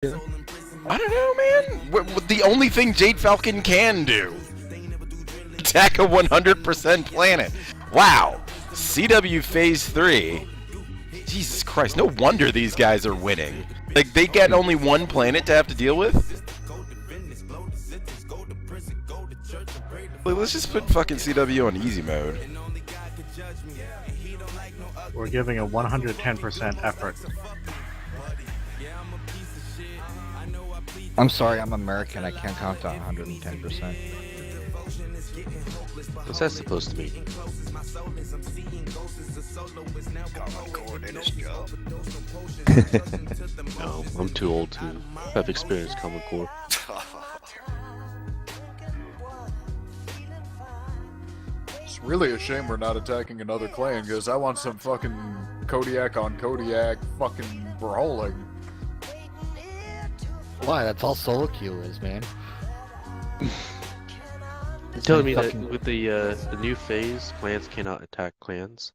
I don't know, man. The only thing Jade Falcon can do: attack a 100% planet. Wow. CW Phase 3. Jesus Christ, no wonder these guys are winning. Like, they get only one planet to have to deal with? Like, let's just put fucking CW on easy mode. We're giving a 110% effort. I'm sorry, I'm American. I can't count to 110%. What's that supposed to mean? No, I'm too old to have experienced Common Core. It's really a shame we're not attacking another clan, because I want some fucking Kodiak on Kodiak fucking brawling. Why? That's all solo queue is, man. You're telling me that with the new phase, clans cannot attack clans?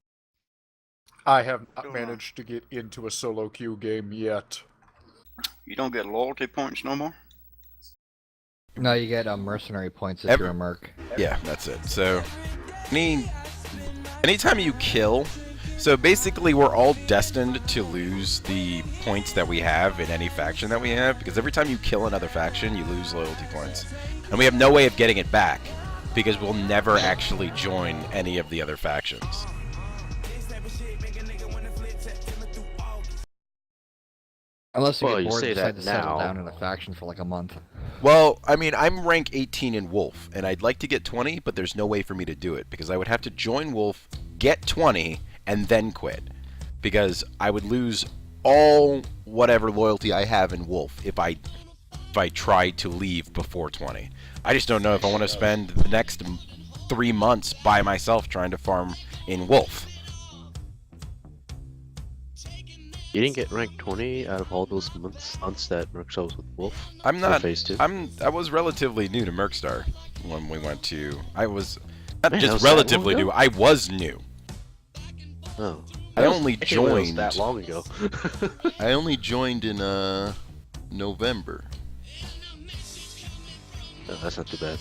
I have not managed to get into a solo queue game yet. You don't get loyalty points no more? No, you get mercenary points if you're a merc. Yeah, that's it. So, anytime you kill, so basically we're all destined to lose the points that we have in any faction that we have, because every time you kill another faction, you lose loyalty points. And we have no way of getting it back, because we'll never actually join any of the other factions. Unless you Well, get you bored say and decide that to settle now. down in a faction for like a month. Well, I mean, I'm rank 18 in Wolf, and I'd like to get 20, but there's no way for me to do it, because I would have to join Wolf, get 20, and then quit. Because I would lose all whatever loyalty I have in Wolf if I tried to leave before 20. I just don't know if I want to spend the next 3 months by myself trying to farm in Wolf. You didn't get rank 20 out of all those months that Merkstar was with Wolf? I'm not. Phase 2? I was relatively new to Mercstar when we went to. I was not Man, that just was that long relatively ago? new. I was new. Oh. I only I didn't realize joined. that long ago. I only joined in November. No, that's not too bad.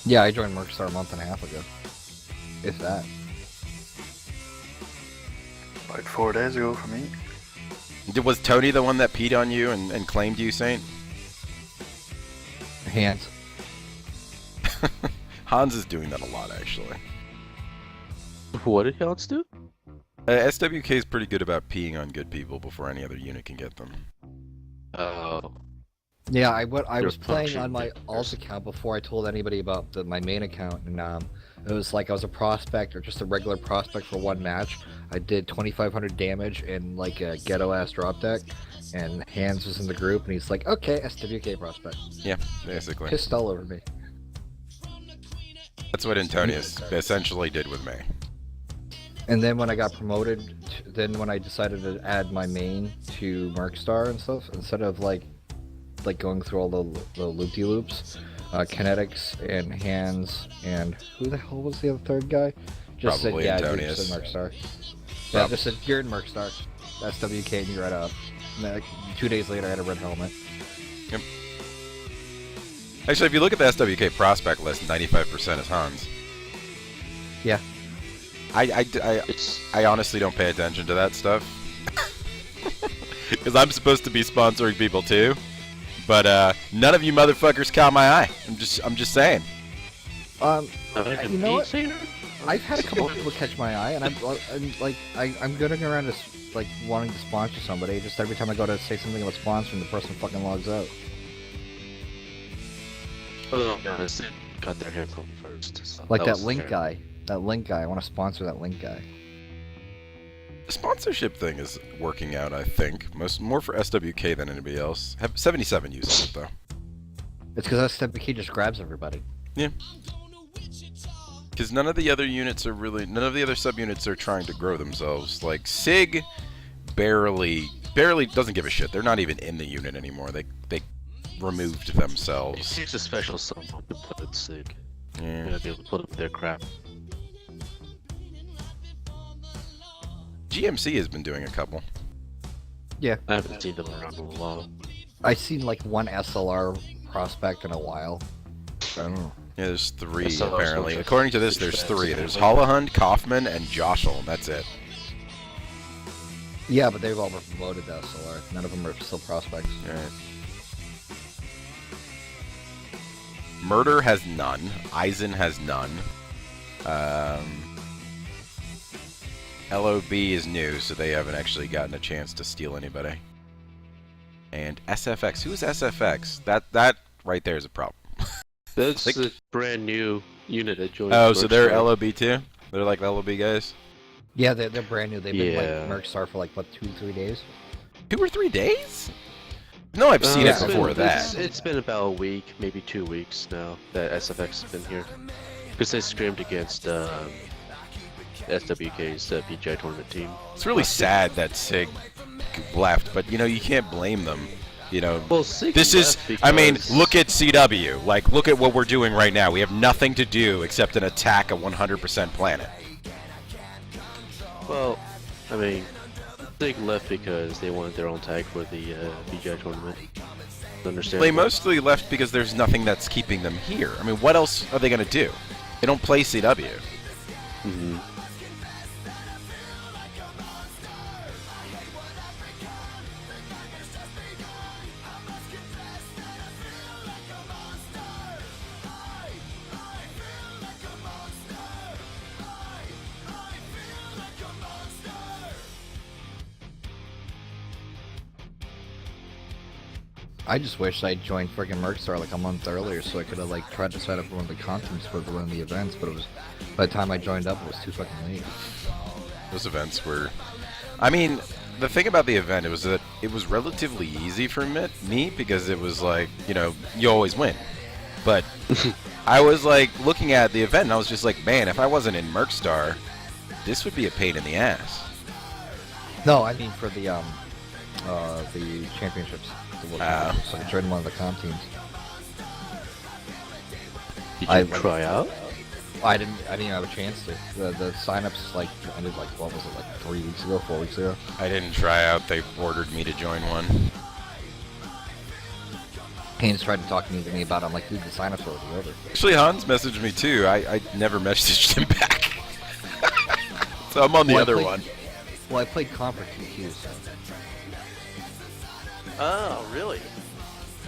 Yeah, I joined Mercstar a month and a half ago. If that. About 4 days ago for me. Was Tony the one that peed on you and claimed you, Saint? Hands. Hans is doing that a lot, actually. What did Hans do? SWK is pretty good about peeing on good people before any other unit can get them. Oh. Yeah, I was You're playing on punching my victors. alt account before I told anybody about my main account, and it was like I was a prospect or just a regular prospect for one match. I did 2,500 damage in like a ghetto ass drop deck, and Hans was in the group, and he's like, "Okay, SWK prospect." Yeah, basically. Pissed all over me. That's what Antonius essentially did with me. And then when I got promoted, then when I decided to add my main to Mercstar and stuff, instead of like going through all the loop-de-loops, Kinetics and Hands and who the hell was the other third guy? Just Probably said, yeah, Antonius. you're just in Mercstar. Yeah, just said, you're in Mercstar. That's WK and you're right up. And then, like, 2 days later I had a red helmet. Yep. Actually, if you look at the SWK prospect list, 95% is Hans. Yeah. I honestly don't pay attention to that stuff. Because I'm supposed to be sponsoring people too. But none of you motherfuckers caught my eye. I'm just saying. You know what? I've had a couple of people catch my eye, and I'm going around to like wanting to sponsor somebody. Just every time I go to say something about sponsoring, the person fucking logs out. Oh, yeah, they got their hair from first. So Like that was Link fair. guy. That Link guy. I want to sponsor that Link guy. The sponsorship thing is working out, I think. More for SWK than anybody else. Have 77 uses it though. It's because SWK just grabs everybody. Yeah. Because none of the other subunits are trying to grow themselves. Like Sig, barely doesn't give a shit. They're not even in the unit anymore. They removed It themselves. takes a special someone to put it sick. Yeah. You gotta be able to put up their crap. GMC has been doing a couple. Yeah. I haven't seen them around in a while. I've seen like one SLR prospect in a while. I don't know. Yeah, there's 3 That's not apparently. also According to this, just there's fans. 3. There's Hollahund, Kaufman, and Joshel. That's it. Yeah, but they've all been promoted to SLR. None of them are still prospects. Alright. Murder has none. Eisen has none. LOB is new, so they haven't actually gotten a chance to steal anybody. And SFX. Who's SFX? That right there is a problem. That's Like- a brand new unit that joined. Oh, so they're Mercstar. LOB too? They're like LOB guys? Yeah, they're brand new. They've been Yeah. like Mercstar for like, what, 2-3 days? 2 or 3 days? No, I've seen it It's before been, that. It's been about a week, maybe 2 weeks now that SFX has been here. Because they scrimmed against SWK's BGI tournament team. It's really sad that Sig left, but you know, you can't blame them. You know, Well, Sig this is, left I mean, because- look at CW. Like, look at what we're doing right now. We have nothing to do except an attack a 100% planet. Well, I mean, Sig left because they wanted their own tag for the BGI tournament. Understand? They mostly left because there's nothing that's keeping them here. I mean, what else are they going to do? They don't play CW. Hmm. I just wish I joined friggin' Mercstar like a month earlier so I could have like tried to set up one of the contests for one of the events, but it was, by the time I joined up, it was too fucking late. Those events were... I mean, the thing about the event was that it was relatively easy for me because it was like, you know, you always win. But I was like looking at the event and I was just like, man, if I wasn't in Mercstar, this would be a pain in the ass. No, I mean for the championships. The world Ah. championships. So I joined one of the comp teams. Did I- you try out? I didn't have a chance to. The signups like ended like, what was it, like 3 weeks ago, 4 weeks ago? I didn't try out. They ordered me to join one. Haynes tried to talk to me about it. I'm like, dude, the signups are already over. Actually, Hans messaged me too. I never messaged him back. So I'm on the Well, I other played- one. Well, I played comp for QQ, so. Oh, really?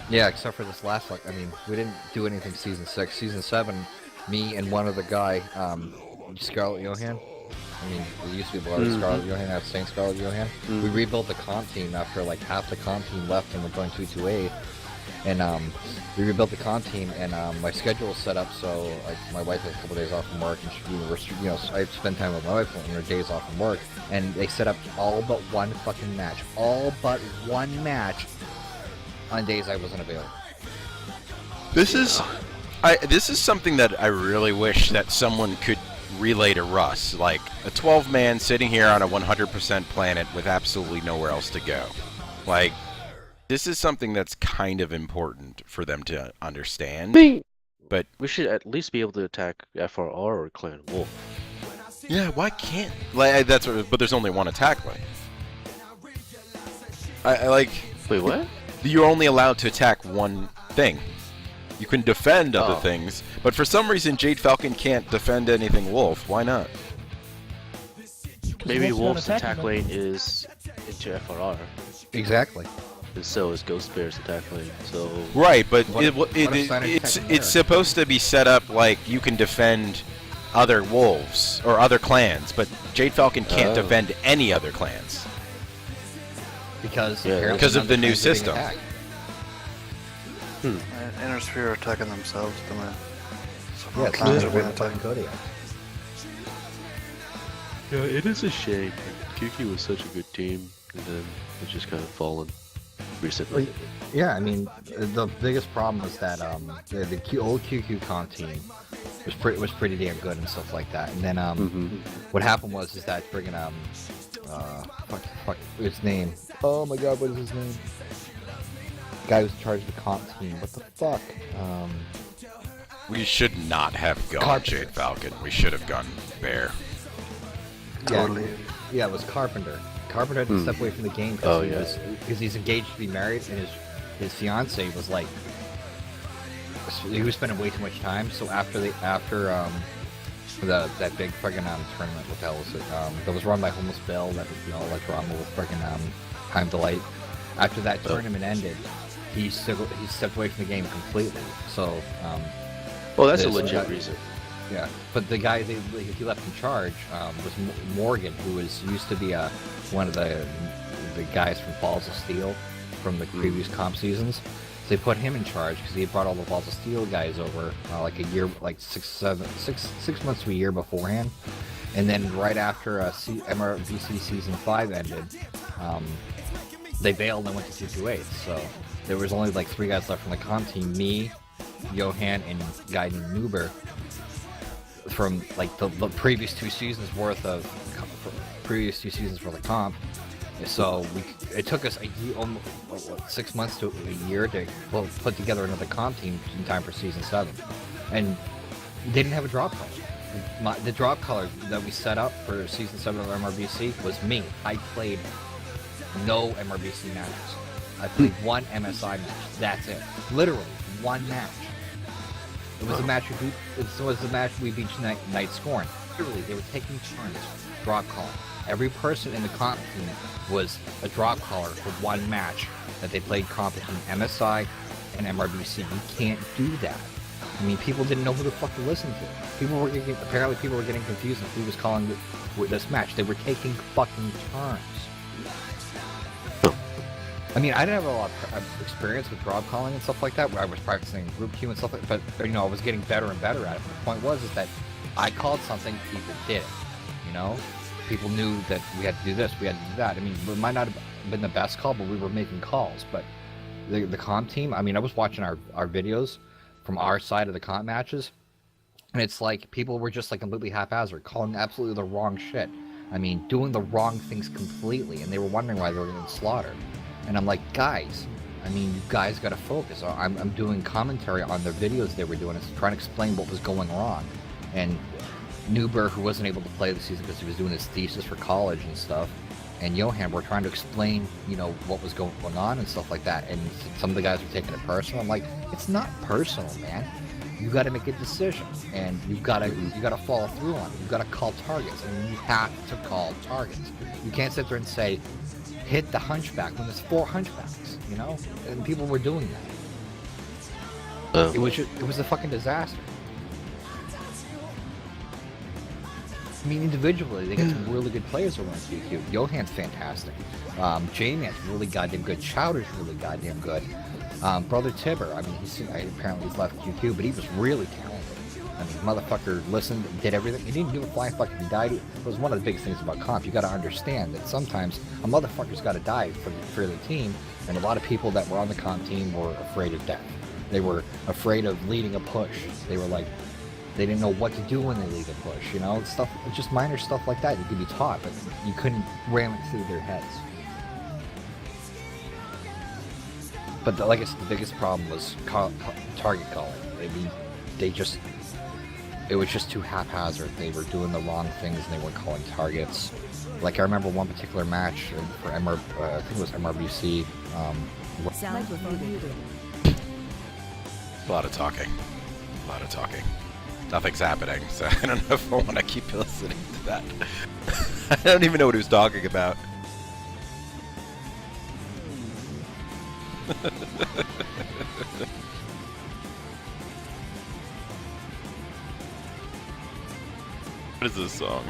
Yeah, except for this last, like, I mean, we didn't do anything season 6. Season 7, me and one other guy, Scarlett Johansson. I mean, it used to be Blood Scarlett Johansson, now it's Saint Scarlett Johansson. We rebuilt the comp team after, like, half the comp team left and we're going 2-2-8. And, we rebuilt the comp team, and, my schedule was set up so, like, my wife had a couple days off from work, and she, you know, I spend time with my wife on her days off from work, and they set up all but one fucking match. All but one match on days I wasn't available. This is something that I really wish that someone could relay to Russ. Like a 12-man sitting here on a 100% planet with absolutely nowhere else to go. Like, this is something that's kind of important for them to understand. But We should at least be able to attack FRR or Clan Wolf. yeah, why can't? Like that's what, but there's only one attack lane. I like. Wait, what? You're only allowed to attack one thing. You can defend other Oh. things, but for some reason Jade Falcon can't defend anything Wolf. Why not? Maybe Wolf's not Wolf's attacking attack them. lane is into FRR, Exactly. and so is Ghost Bear's attack lane. So Right, but What if Sign it's attacking there? supposed to be set up like you can defend other wolves or other clans, but Jade Falcon can't Oh. defend any other clans. Because Yeah, apparently because of none the the new clans are being system. attacked. Inner Sphere are attacking themselves at the minute. So Yeah, both clans it's are not being a fucking attacked. Kodiak. yeah, it is a shame. QQ was such a good team, and then it's just kind of fallen recently. Well, yeah, I mean, the biggest problem was that the old QQ comp team was pretty damn good and stuff like that. And then what happened was is that friggin' fuck his name. Oh my god, what is his name? Guy who's in charge of the comp team. What the fuck? We should not have gone Carpenter. Jade Falcon. We should have gone Bear. Totally. Yeah, it was Carpenter. Carpenter had to step away from the game Oh, because yeah. he's engaged to be married, and his fiance was like, he was spending way too much time. So after that big friggin' tournament, what the hell was it? That was run by Homeless Bill. That was all that drama with friggin' Time Delight. After that tournament ended, he stepped away from the game completely. So Well, that's a There's- legit reason. yeah, but the guy he left in charge was Morgan, who used to be one of the guys from Balls of Steel from the previous comp seasons. So they put him in charge because he had brought all the Balls of Steel guys over like a year, like 6 months to a year beforehand. And then right after MRBC Season 5 ended, they bailed and went to 228. So there was only like 3 guys left from the comp team: me, Johan, and a guy named Nuber. From like the previous 2 seasons worth of previous 2 seasons for the comp. So it took us a year, almost 6 months to a year to put together another comp team in time for season 7, and they didn't have a drop color. The drop color that we set up for season 7 of MRBC was me. I played no MRBC matches. I played one MSI match. That's it. Literally one match. It was a match we beat Night Scorn. Literally, they were taking turns drop calling. Every person in the comp team was a drop caller for one match that they played comp between MSI and MRBC. You can't do that. I mean, people didn't know who the fuck to listen to. Apparently people were getting confused on who was calling this match. They were taking fucking turns. I mean, I didn't have a lot of experience with drop calling and stuff like that, where I was practicing group queue and stuff like that, but, I was getting better and better at it. But the point was that I called something, people did it, People knew that we had to do this, we had to do that. I mean, it might not have been the best call, but we were making calls. But the comp team, I mean, I was watching our videos from our side of the comp matches, and it's like people were just like completely haphazard, calling absolutely the wrong shit. I mean, doing the wrong things completely, and they were wondering why they were getting slaughtered. And I'm like, guys, I mean, you guys got to focus. I'm doing commentary on their videos they were doing, and trying to explain what was going wrong. And Nuber, who wasn't able to play the season because he was doing his thesis for college and stuff, and Johan were trying to explain, what was going on and stuff like that. And some of the guys were taking it personal. I'm like, it's not personal, man. You got to make a decision, and you got to follow through on it. You got to call targets, and you have to call targets. You can't sit there and say, hit the hunchback when there's 4 hunchbacks, and people were doing that. It was a fucking disaster. I mean, individually, they got some really good players around QQ. Johan's fantastic. J-Man's really goddamn good. Chowder's really goddamn good. Brother Tibber, I mean, apparently he's left QQ, but he was really talented. I mean, motherfucker listened, did everything. He didn't give a flying fuck if he died. It was one of the biggest things about comp. You got to understand that sometimes a motherfucker's got to die for the team, and a lot of people that were on the comp team were afraid of death. They were afraid of leading a push. They were like, they didn't know what to do when they lead a push, stuff, just minor stuff like that. You could be taught, but you couldn't ram it through their heads. But like I said, the biggest problem was target calling. I mean, it was just too haphazard. They were doing the wrong things and they weren't calling targets. Like I remember one particular match for I think it was MRBC. A lot of talking. Nothing's happening, so I don't know if I want to keep listening to that. I don't even know what he was talking about. What is this song?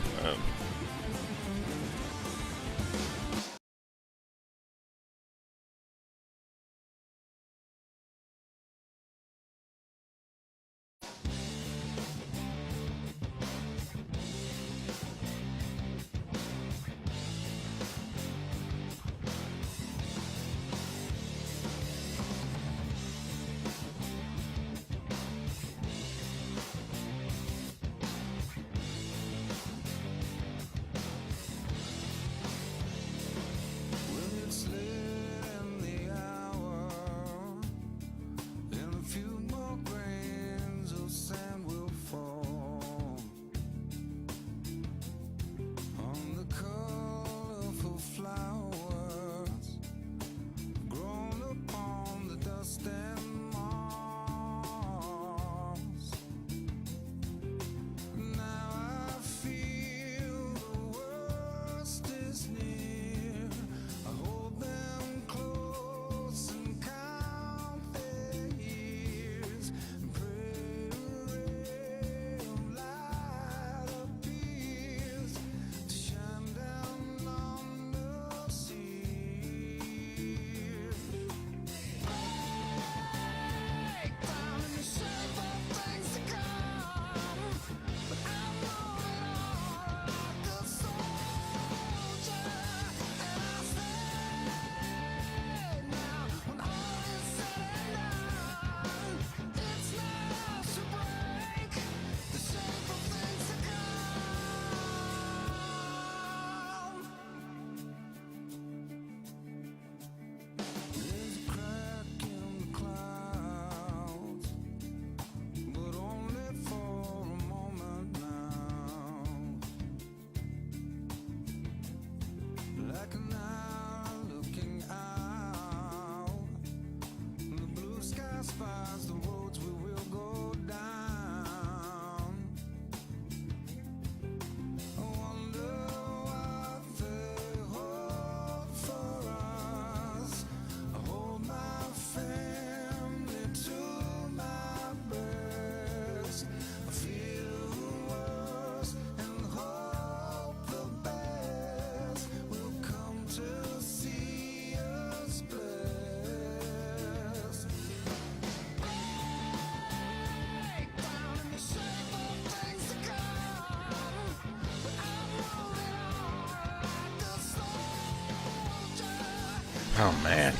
Oh man.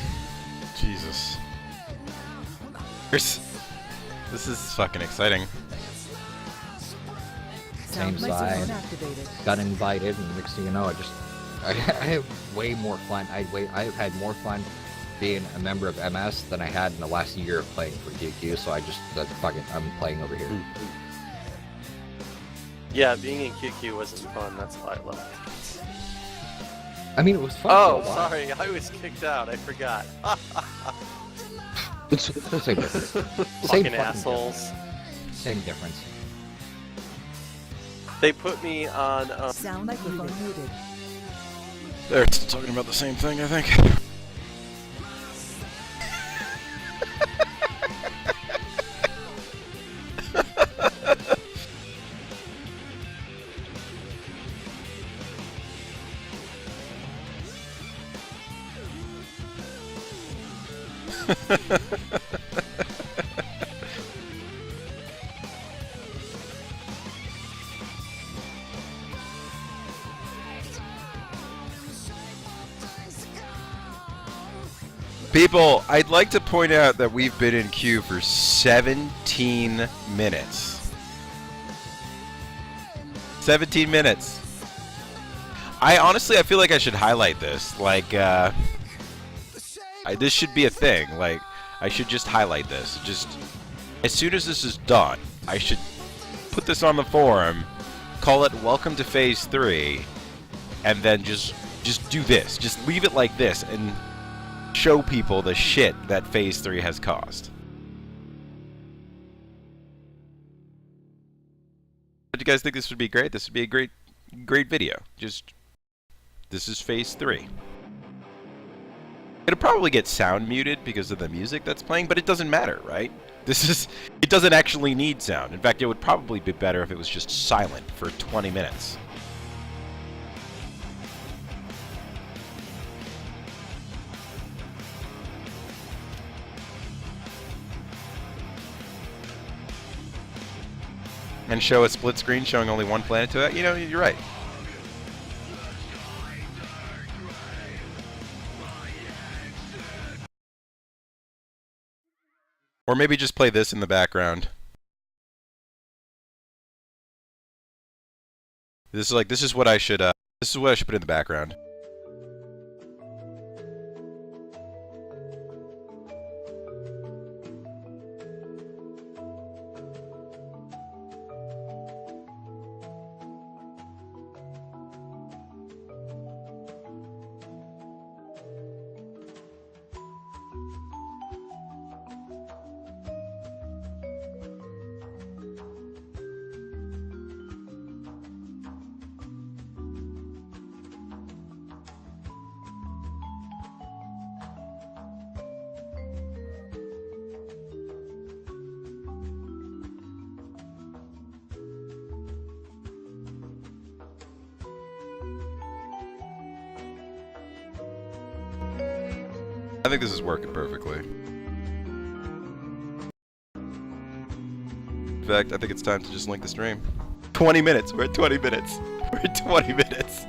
Jesus. This is fucking exciting. Same Sound microphone side. activated. Got invited, and next thing you know, I have way more fun. I've had more fun being a member of MS than I had in the last year of playing for QQ. So I'm playing over here. Yeah, being in QQ wasn't fun. That's why I left. I mean, it was fun. Oh, for a while. sorry, I was kicked out. I forgot. It's the same difference. Same Fucking assholes. difference. Same difference. They put me on. Sound microphone muted. They're still talking about the same thing, I think. People, I'd like to point out that we've been in queue for 17 minutes. 17 minutes. I feel like I should highlight this. Like, this should be a thing. Like, I should just highlight this. Just, as soon as this is done, I should put this on the forum, call it Welcome to Phase 3, and then just do this. Just leave it like this, and show people the shit that Phase 3 has caused. Do you guys think this would be great? This would be a great video. This is Phase 3. It'll probably get sound muted because of the music that's playing, but it doesn't matter, right? It doesn't actually need sound. In fact, it would probably be better if it was just silent for 20 minutes. And show a split screen showing only one planet to it. You know, you're right. Or maybe just play this in the background. This is what I should put in the background. I think this is working perfectly. In fact, I think it's time to just link the stream. 20 minutes. We're at 20 minutes. We're at 20 minutes.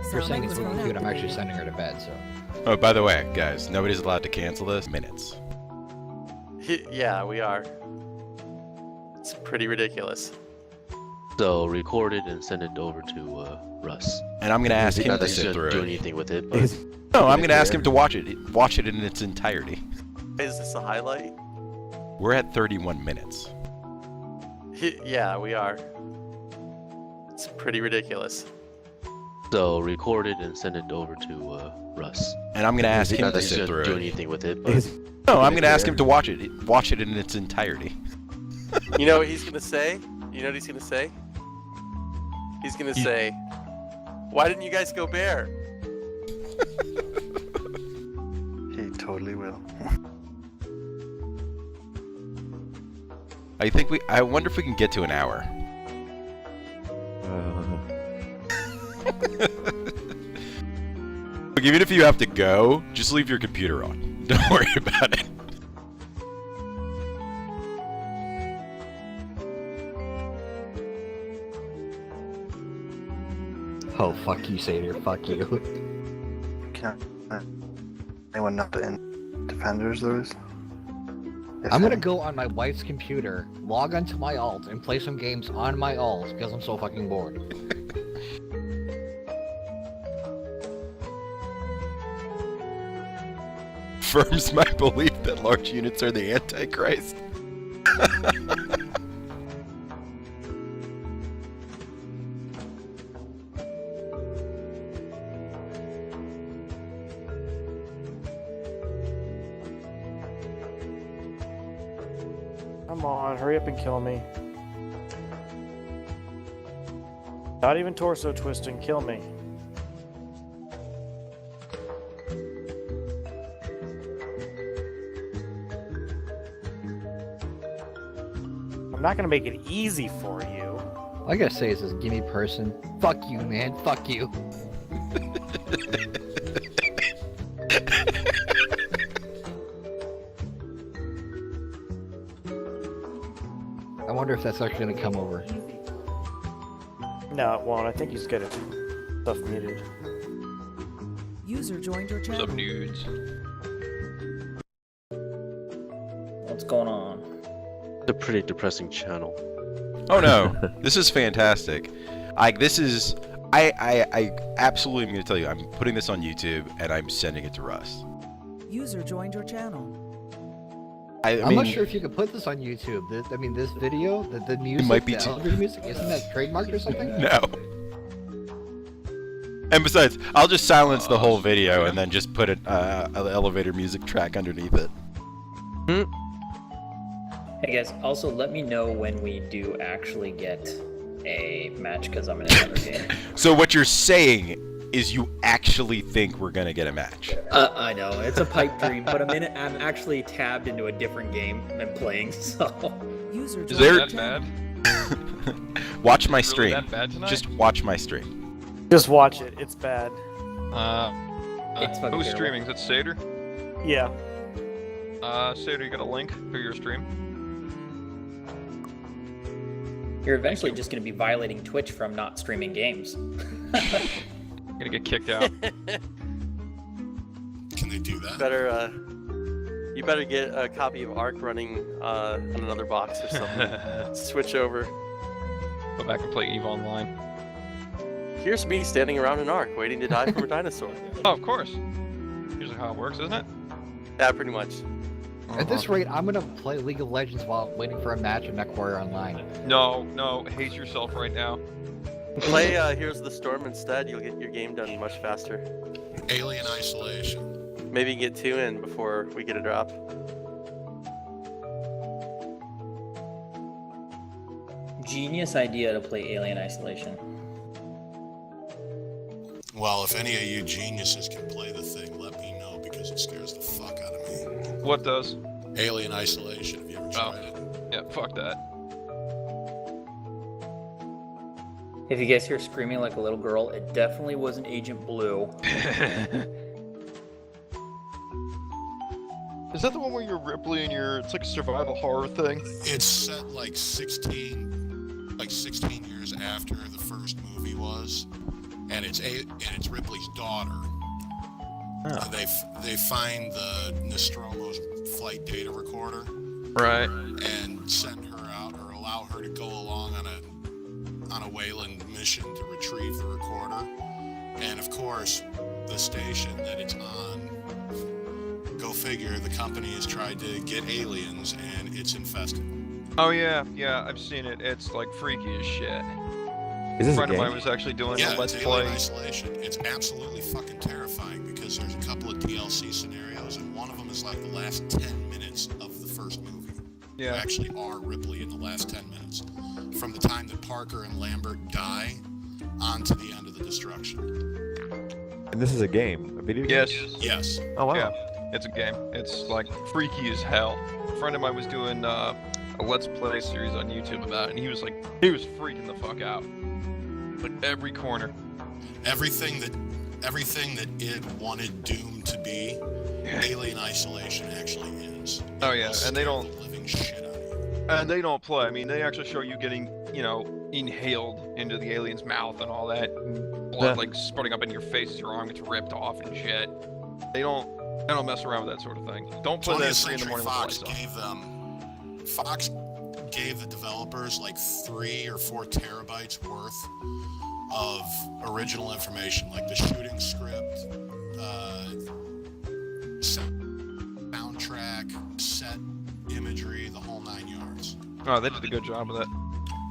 If you're saying it's looking cute, I'm actually sending her to bed, so. Oh, by the way, guys, nobody's allowed to cancel this. Minutes. Yeah, we are. It's pretty ridiculous. So record it and send it over to Russ. And I'm gonna ask him Not to that he's sit gonna through do it. anything with it, but No, I'm gonna ask him to watch it in its entirety. Is this a highlight? We're at 31 minutes. Yeah, we are. It's pretty ridiculous. so record it and send it over to Russ. And I'm gonna ask him Not to that he's sit gonna through do it. anything with it, but No, I'm gonna ask him to watch it in its entirety. You know what he's gonna say? You know what he's gonna say? He's gonna say, "Why didn't you guys go bear?" He totally will. I wonder if we can get to an hour. Look, even if you have to go, just leave your computer on. Don't worry about it. Oh, fuck you, Satyr. Fuck you. Can't anyone not in Defenders lose? If I'm gonna any. go on my wife's computer, log onto my alt, and play some games on my alt because I'm so fucking bored. Firms my belief that large units are the Antichrist. Come on, hurry up and kill me. Not even torso twisting, kill me. I'm not gonna make it easy for you. All I gotta say is this gimme person. Fuck you, man. Fuck you. I wonder if that's actually gonna come over. No, it won't. I think he's got his stuff muted. User joined your channel. nudes? What's going on? it's a pretty depressing channel. Oh no, this is fantastic. I absolutely am going to tell you, I'm putting this on YouTube and I'm sending it to Russ. User joined your channel. I'm I'm not sure if you could put this on YouTube. This video, the music, might be the too- elevator music, isn't that trademarked or something? No. And besides, I'll just silence the whole video and then just put an elevator music track underneath it. Hey guys, also let me know when we do actually get a match because I'm in another game. So what you're saying is you actually think we're gonna get a match? I know, it's a pipe dream, but I'm actually tabbed into a different game and playing, so... User Is joined it your that channel. bad? Watch my Really stream. that bad tonight? Just watch my stream. Just watch it. It's bad. It's fucking who's terrible. streaming? Is it Satyr? Yeah. Satyr, you got a link to your stream? You're eventually just going to be violating Twitch from not streaming games. You're gonna get kicked out. Can they do that? You better get a copy of Ark running on another box or something. Switch over. Go back and play EVE Online. Here's me standing around an Ark, waiting to die from a dinosaur. Oh, of course. Usually how it works, isn't it? Yeah, pretty much. At this rate, I'm gonna play League of Legends while waiting for a match in MechWarrior Online. No, hate yourself right now. Play Heroes of the Storm instead. You'll get your game done much faster. Alien Isolation. Maybe get 2 in before we get a drop. Genius idea to play Alien Isolation. Well, if any of you geniuses can play the thing, let me know because it scares the fuck out of me. What does? Alien Isolation. Have you ever tried it? Yeah, fuck that. If you guys hear screaming like a little girl, it definitely wasn't Agent Blue. Is that the one where you're Ripley and it's like a survival horror thing? It's set like 16 years after the first movie was. and it's Ripley's daughter. Oh. They find the Nostromo's flight data recorder, Right. and send her out or allow her to go along on a Wayland mission to retrieve the recorder. And of course, the station that it's on, go figure, the company has tried to get aliens and it's infested. Oh yeah, I've seen it. It's like freaky as shit. Is this a friend a of game? mine was actually doing Yeah, a Let's it's Alien Play. Isolation. It's absolutely fucking terrifying because there's a couple of DLC scenarios, and one of them is like the last 10 minutes of the first movie. You Yeah. actually are Ripley in the last 10 minutes. From the time that Parker and Lambert die on to the end of the destruction. And this is a game, a video game? Yes. Yes. Oh wow. Yeah, it's a game. It's like freaky as hell. A friend of mine was doing a Let's Play series on YouTube about it, and he was freaking the fuck out. Like every corner. Everything that it wanted Doom to be, Alien Isolation actually is. Oh yeah, It'll and they scare don't. the living shit out of you. And they don't play. I mean, they actually show you getting, inhaled into the alien's mouth and all that, and blood like spurting up in your face as your arm gets ripped off and shit. They don't mess around with that sort of thing. Don't play that at 20th 3 in the Century morning with the lights off. Fox gave the developers like 3 or 4 terabytes worth of original information, like the shooting script, soundtrack, set imagery, the whole 9 yards. Oh, they did a good job with it.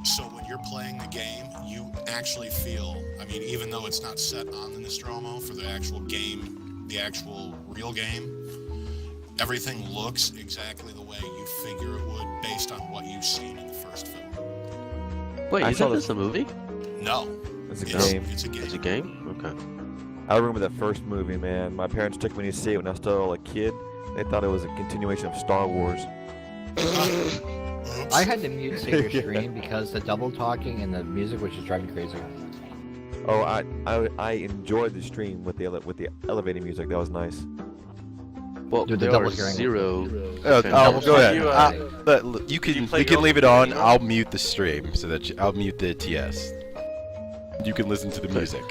So when you're playing the game, you actually feel, I mean, even though it's not set on the Nostromo for the actual game, the actual real game, everything looks exactly the way you figure it would based on what you've seen in the first film. Wait, I is saw this a movie? No. It's a game. It's a game. It's a game? Okay. I remember that first movie, man. My parents took me to see it when I was still a kid. They thought it was a continuation of Star Wars. I had to mute Sager's screen because the double talking and the music was just driving me crazy. Oh, I enjoyed the stream with the elevating music. That was nice. Well, Dude, the there double are hearing. 0. Oh, go ahead. You, You you can play we can your leave it own on. I'll mute the stream so that I'll mute the TS. You can listen to the music.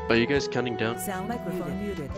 Are you guys counting down? Sound microphone muted.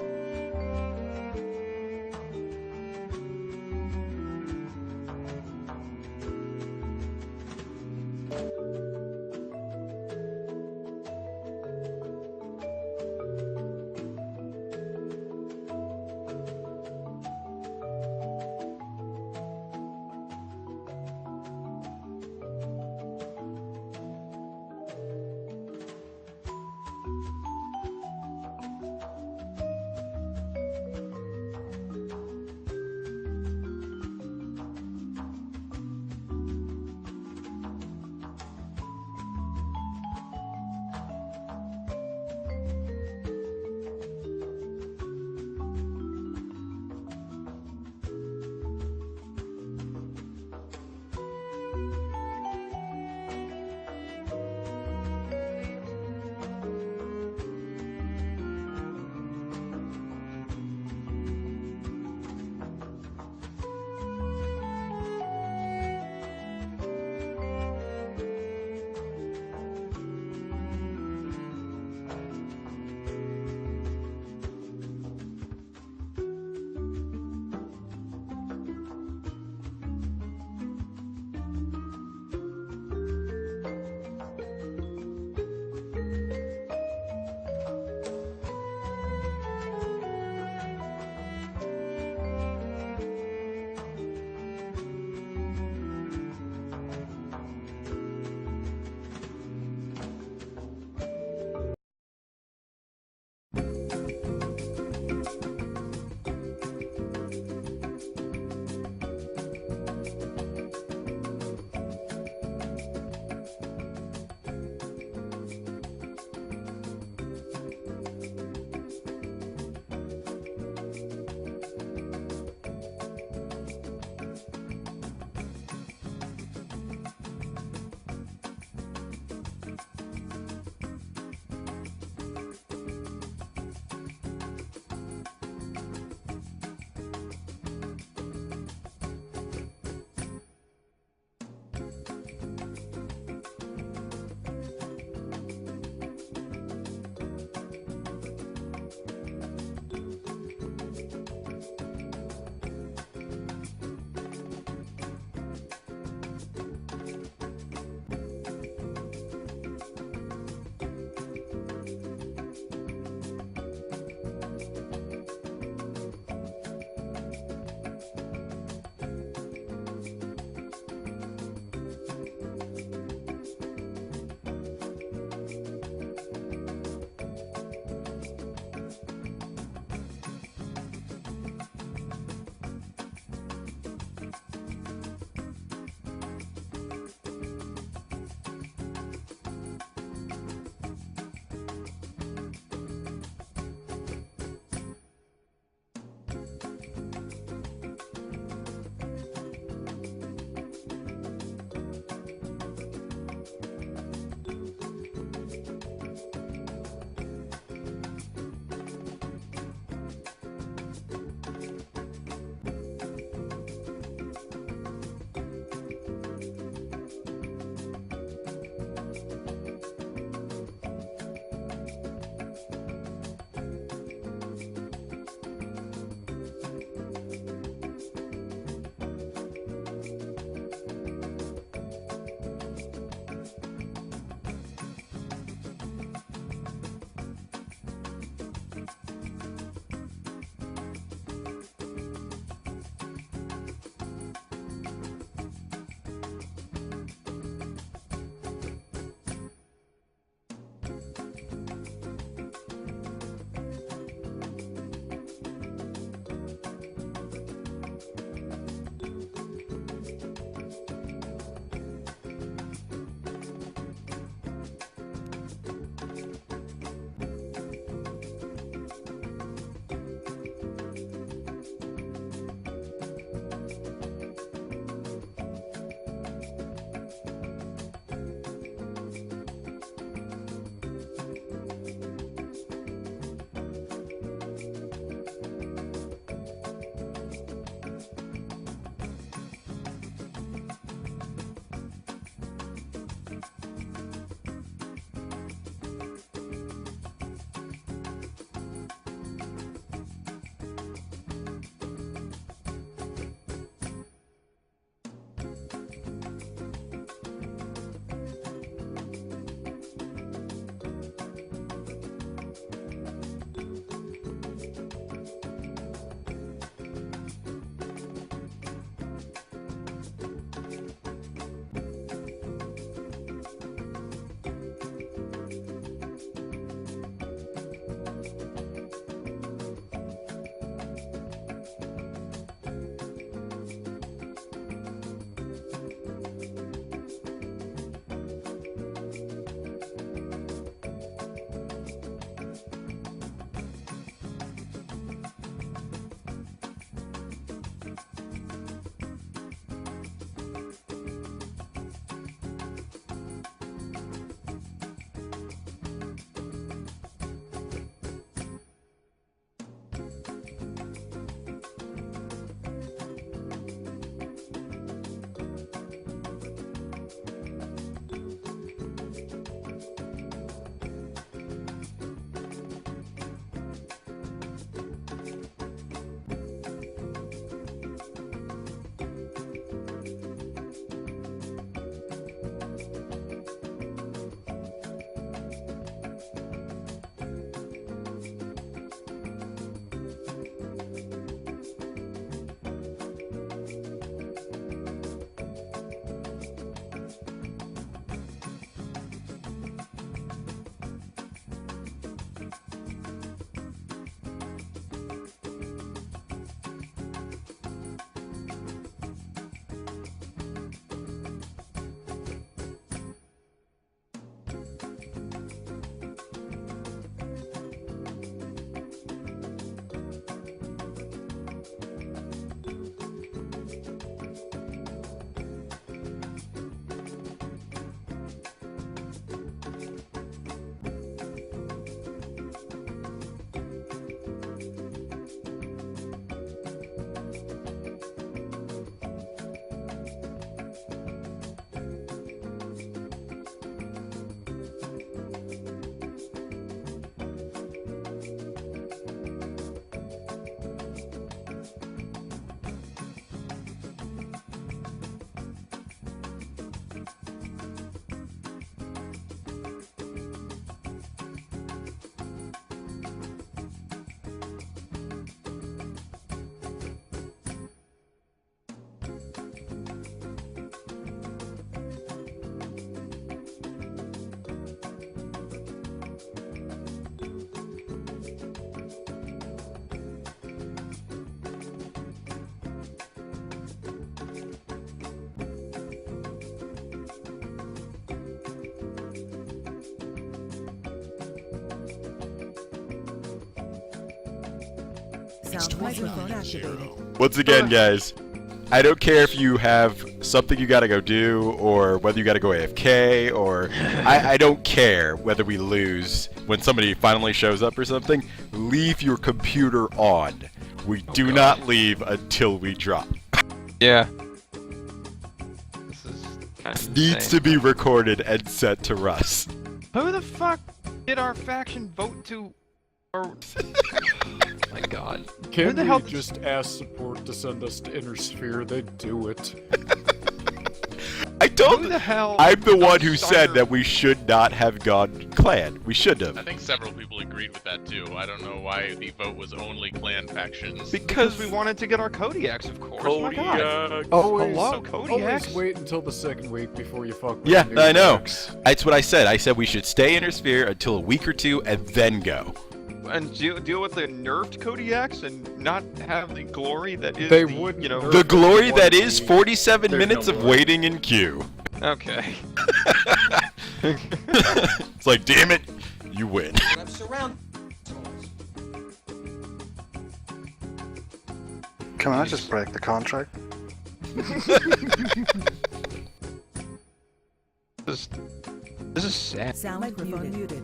Sound microphone activated. Once again, guys, I don't care if you have something you gotta go do, or whether you gotta go AFK, or I don't care whether we lose when somebody finally shows up or something. Leave your computer on. We do not leave until we drop. Yeah. This is kind of Needs to be recorded and sent to Russ. Who the fuck did our faction vote to? Or... my God. Can Who the we hell just ask support to send us to Inner Sphere? They'd do it. I don't. Who the hell? I'm the one who said that we should not have gone clan. We should have. I think several people agreed with that too. I don't know why the vote was only clan factions. Because we wanted to get our Kodiaks, of course. My God. Always, Hello, Kodiaks. always wait until the second week before you fuck with Yeah, the new I know. decks. That's what I said. I said we should stay Inner Sphere until a week or two and then go. And deal with the nerfed Kodiaks and not have the glory that is They the, wouldn't you know... nerf The glory that one is week. 47 There's minutes no of glory. waiting in queue. Okay. It's like, damn it, you win. Can I just break the contract? This is sad. Sound microphone muted.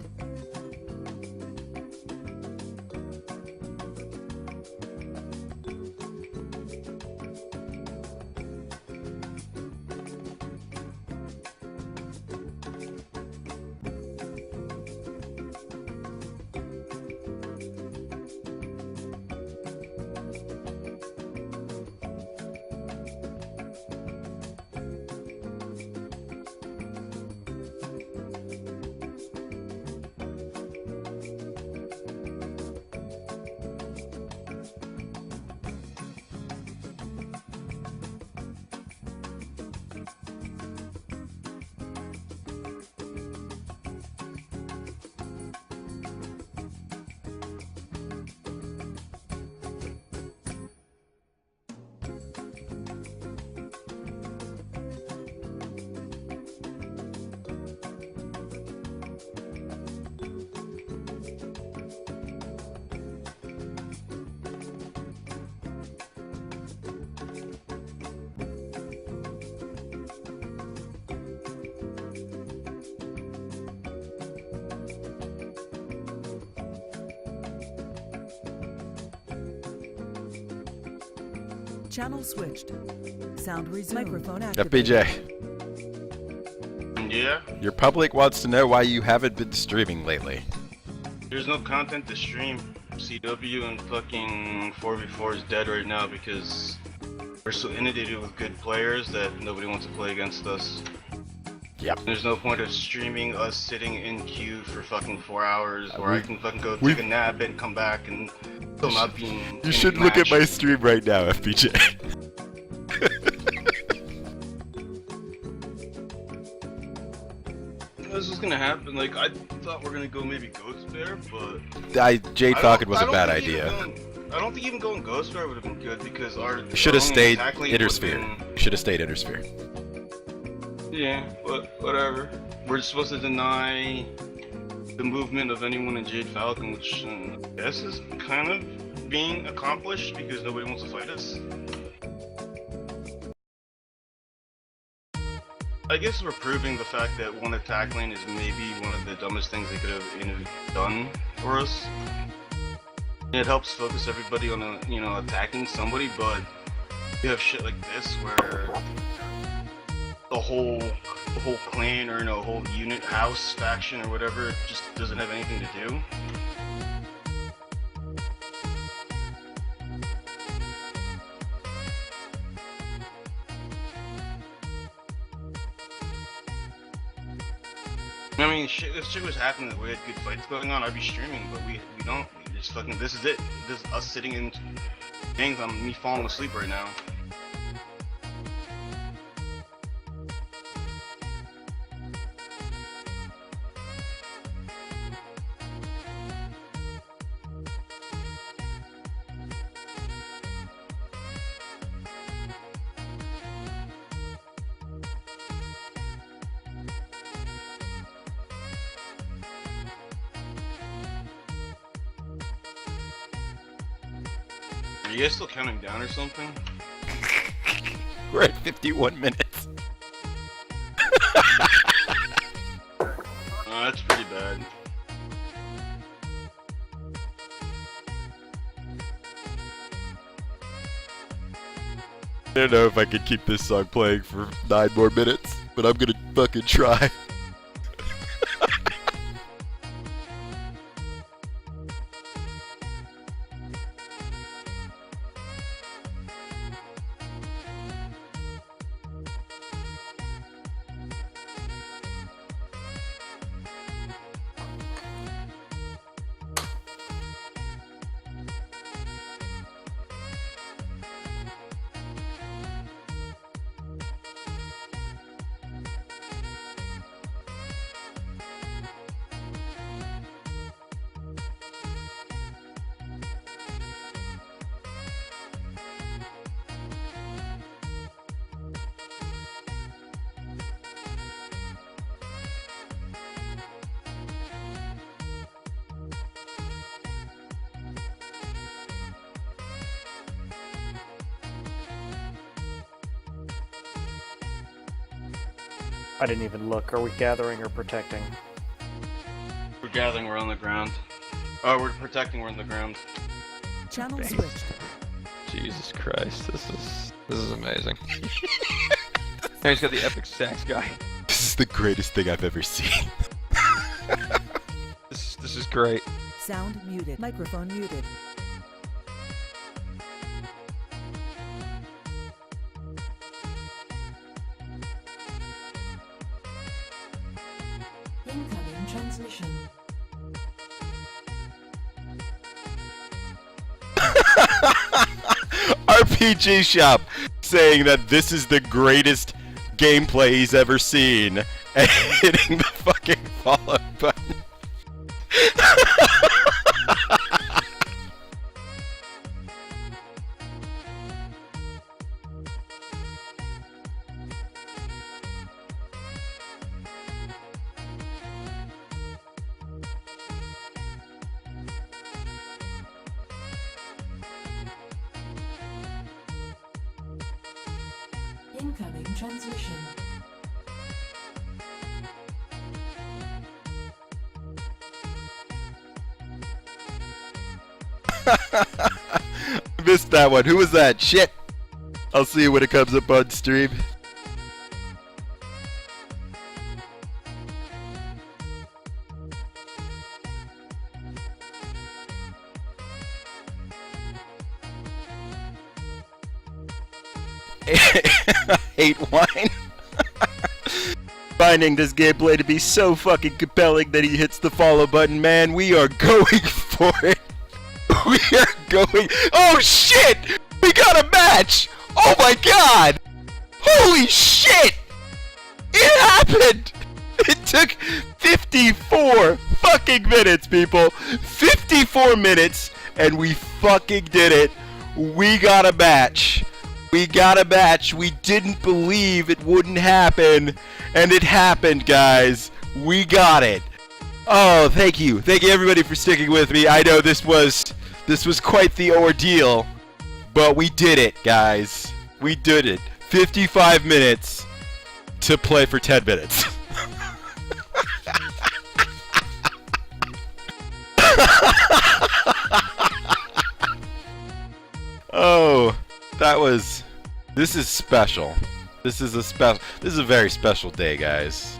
Channel switched. Sound resumed. Microphone activated. FBJ, Yeah? your public wants to know why you haven't been streaming lately. There's no content to stream. CW and fucking 4v4 is dead right now because we're so inundated with good players that nobody wants to play against us. Yep. There's no point of streaming us sitting in queue for fucking 4 hours where I can fucking go we- take a nap and come back and still not being. You should look at my stream right now, FBJ. This is gonna happen. Like, I thought we're gonna go maybe Ghost Bear, but. Jade Falcon was a bad I don't think idea. I don't think even going Ghost Bear would have been good because our. You should have our only stayed attack lane would've Intersphere. been- You should have stayed Intersphere. Yeah, but whatever. We're supposed to deny the movement of anyone in Jade Falcon, which I guess is kind of being accomplished because nobody wants to fight us. I guess we're proving the fact that one attack lane is maybe one of the dumbest things they could have done for us. It helps focus everybody on attacking somebody, but you have shit like this where the whole clan or whole unit, house, faction or whatever just doesn't have anything to do. I mean, if shit was happening that we had good fights going on, I'd be streaming, but we don't. We just fucking, this is it. This is us sitting in gangs on me falling asleep right now. Are you guys still counting down or something? We're at 51 minutes. Oh, that's pretty bad. I don't know if I can keep this song playing for 9 more minutes, but I'm gonna fucking try. I didn't even look. Are we gathering or protecting? We're gathering, we're on the ground. Oh, we're protecting, we're on the ground. Channel switched. Jesus Christ, this is amazing. Now he's got the epic sax guy. This is the greatest thing I've ever seen. This is great. Sound muted. Microphone muted. Incoming transmission. RPG Shop saying that this is the greatest gameplay he's ever seen and hitting the fucking follow button. Incoming transmission. Missed that one. Who was that? Shit. I'll see you when it comes up on stream. Hate wine. Finding this gameplay to be so fucking compelling that he hits the follow button, man. We are going for it. We are going. Oh shit! We got a match! Oh my god! Holy shit! It happened! It took 54 fucking minutes, people. 54 minutes, and we fucking did it. We got a match. We got a match. We didn't believe it wouldn't happen, and it happened, guys. We got it. Oh, thank you. Thank you, everybody, for sticking with me. I know this was quite the ordeal, but we did it, guys. We did it. 55 minutes to play for 10 minutes. Oh, this is special. This is a very special day, guys.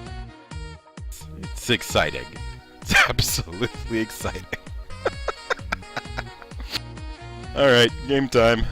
It's exciting. It's absolutely exciting. Alright, game time.